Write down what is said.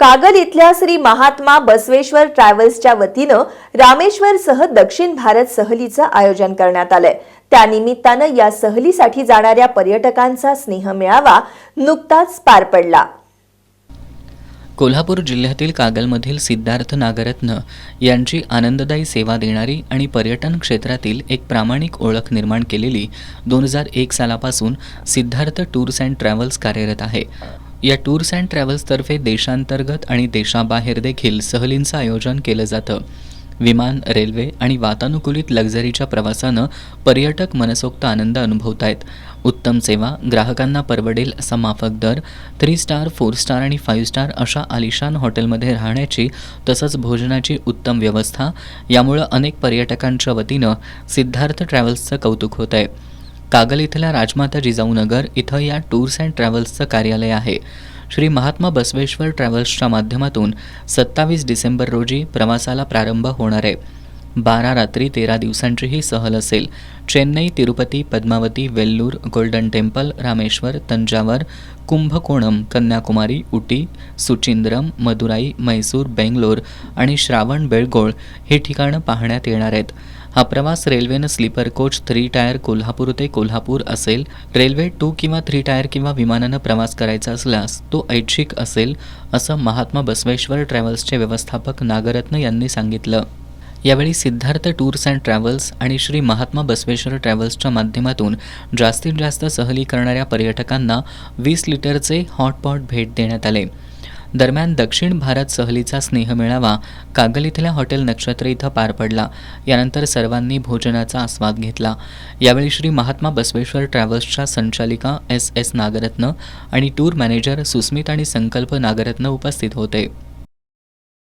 कागल इथल्या श्री महात्मा बसवेश्वर ट्रॅव्हल्सच्या वतीनं रामेश्वरसह दक्षिण भारत सहलीचं आयोजन करण्यात आलंय। त्यानिमित्तानं या सहलीसाठी जाणाऱ्या पर्यटकांचा स्नेहमेळावा नुकताच पार पडला। कोल्हापूर जिल्ह्यातील कागलमधील सिद्धार्थ नागरत्न यांची आनंददायी सेवा देणारी आणि पर्यटन क्षेत्रातील एक प्रामाणिक ओळख निर्माण केलेली 2001 सालापासून सिद्धार्थ टूर्स अँड ट्रॅव्हल्स कार्यरत आहे। या टूर्स अँड ट्रॅव्हल्सतर्फे देशांतर्गत आणि देशाबाहेर देखील सहलींचं आयोजन केलं जातं। विमान, रेल्वे आणि वातानुकूलित लक्झरीच्या प्रवासानं पर्यटक मनसोक्त आनंद अनुभवत आहेत। उत्तम सेवा, ग्राहकांना परवडेल असा माफक दर, 3 स्टार, 4 स्टार आणि 5 स्टार अशा आलिशान हॉटेलमध्ये राहण्याची तसंच भोजनाची उत्तम व्यवस्था यामुळे अनेक पर्यटकांच्या वतीनं सिद्धार्थ ट्रॅव्हल्सचं कौतुक होत आहे। कागल इथल्या राजमाता जिजाऊनगर इथं या टूर्स अँड ट्रॅव्हल्सचं कार्यालय आहे। श्री महात्मा बसवेश्वर ट्रॅव्हल्सच्या माध्यमातून 27 डिसेंबर रोजी प्रवासाला प्रारंभ होणार आहे। 12 रात्री 13 दिवसांची ही सहल असेल। चेन्नई, तिरुपती, पद्मावती, वेल्लूर, गोल्डन टेम्पल, रामेश्वर, तंजावर, कुंभकोणम, कन्याकुमारी, उटी, सुचिंद्रम, मदुराई, मैसूर, बेंगलोर आणि श्रावण बेळगोळ हे ठिकाणं पाहण्यात येणार आहेत। हा प्रवास रेल्वेनं स्लीपर कोच 3 टायर कोल्हापूर ते कोल्हापूर असेल। रेल्वे 2 किंवा 3 टायर किंवा विमानानं प्रवास करायचा असल्यास तो ऐच्छिक असेल, असं महात्मा बसवेश्वर ट्रॅव्हल्सचे व्यवस्थापक नागरत्न यांनी सांगितलं। यावेळी सिद्धार्थ टूर्स अँड ट्रॅव्हल्स आणि श्री महात्मा बसवेश्वर ट्रॅव्हल्सच्या माध्यमातून जास्तीत जास्त सहली करणाऱ्या पर्यटकांना 20 लिटरचे हॉटपॉट भेट देण्यात आले। दरम्यान दक्षिण भारत सहलीचा स्नेहमेळावा कागल इथल्या हॉटेल नक्षत्र इथं पार पडला। यानंतर सर्वांनी भोजनाचा आस्वाद घेतला। यावेळी श्री महात्मा बसवेश्वर ट्रॅव्हल्सच्या संचालिका एस नागरत्न आणि टूर मॅनेजर सुस्मित आणि संकल्प नागरत्न उपस्थित होते।